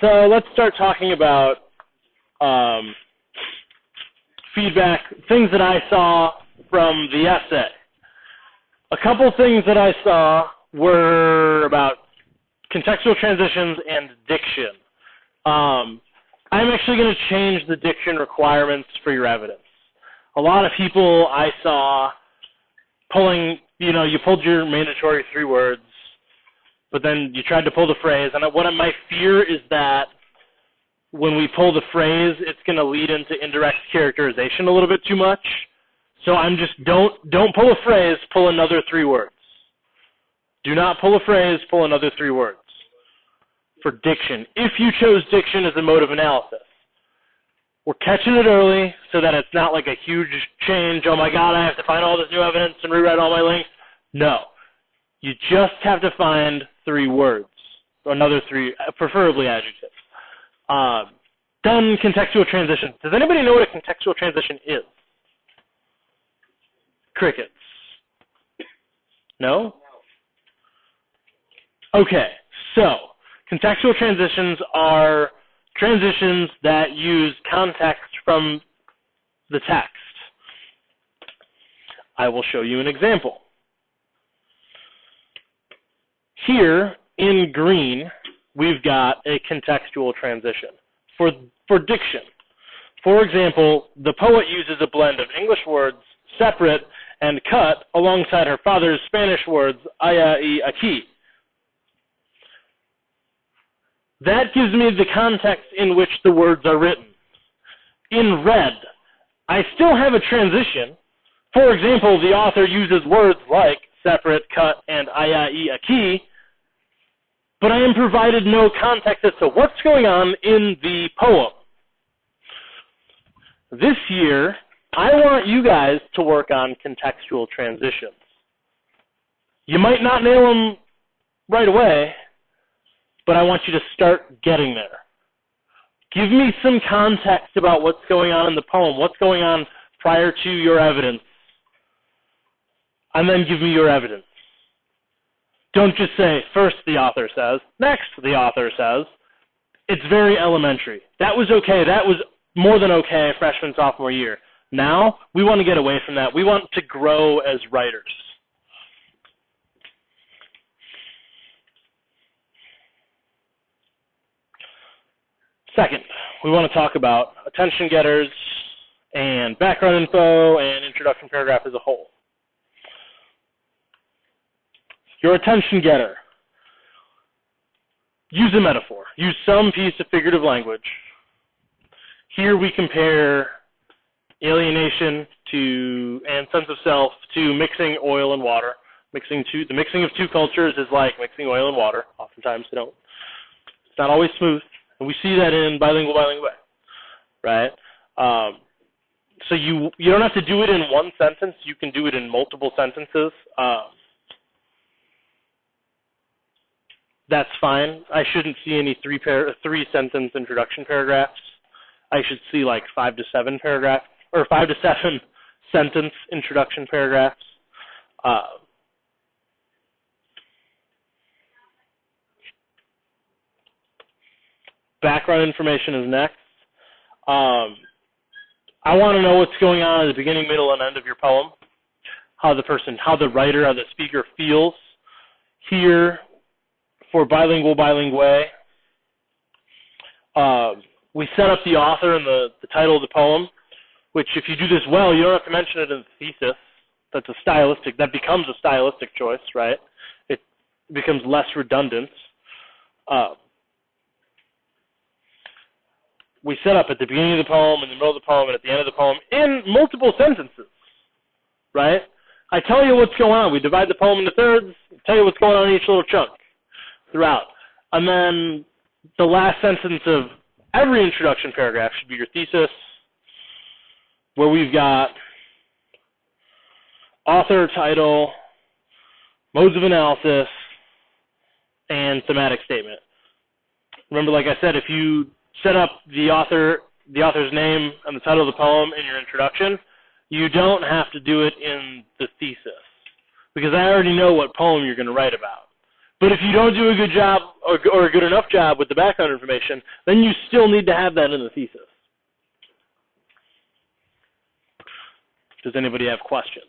so let's start talking about feedback, things that I saw from the essay. A couple things that I saw were about contextual transitions and diction. I'm actually going to change the diction requirements for your evidence. A lot of people I saw pulling, you pulled your mandatory 3 words, but then you tried to pull the phrase, and my fear is that when we pull the phrase, it's going to lead into indirect characterization a little bit too much. So I'm just, don't pull a phrase, pull another 3 words. Do not pull a phrase, pull another 3 words. For diction, if you chose diction as a mode of analysis. We're catching it early so that it's not like a huge change. Oh my God, I have to find all this new evidence and rewrite all my links. No. You just have to find 3 words. Another 3, preferably adjectives. Then contextual transition. Does anybody know what a contextual transition is? Crickets. No? Okay, so contextual transitions are transitions that use context from the text. I will show you an example. Here in green, we've got a contextual transition for diction. For example, the poet uses a blend of English words, separate and cut, alongside her father's Spanish words, allá y aquí. That gives me the context in which the words are written. In red, I still have a transition. For example, the author uses words like separate, cut, and allá y aquí, but I am provided no context as to what's going on in the poem. This year, I want you guys to work on contextual transitions. You might not nail them right away, but I want you to start getting there. Give me some context about what's going on in the poem, what's going on prior to your evidence, and then give me your evidence. Don't just say, first the author says, next the author says. It's very elementary. That was okay. That was more than okay freshman, sophomore year. Now, we want to get away from that. We want to grow as writers. Second, we want to talk about attention getters and background info and introduction paragraph as a whole. Your attention getter. Use a metaphor. Use some piece of figurative language. Here we compare alienation and sense of self to mixing oil and water. The mixing of 2 cultures is like mixing oil and water. Oftentimes it's not always smooth. And we see that in bilingual way, right? So you don't have to do it in one sentence. You can do it in multiple sentences. That's fine. I shouldn't see any 3-sentence introduction paragraphs. I should see like 5 to 7 paragraphs, or 5 to 7 sentence introduction paragraphs. Background information is next. I want to know what's going on at the beginning, middle, and end of your poem. How the writer, how the speaker feels. Here, for bilingual way, we set up the author and the title of the poem, which if you do this well, you don't have to mention it in the thesis. That becomes a stylistic choice, right? It becomes less redundant. We set up at the beginning of the poem, in the middle of the poem, and at the end of the poem in multiple sentences, right? I tell you what's going on. We divide the poem into thirds, tell you what's going on in each little chunk throughout. And then the last sentence of every introduction paragraph should be your thesis, where we've got author, title, modes of analysis, and thematic statement. Remember, like I said, if you set up the author's name and the title of the poem in your introduction, you don't have to do it in the thesis, because I already know what poem you're going to write about. But if you don't do a good job or a good enough job with the background information, then you still need to have that in the thesis. Does anybody have questions?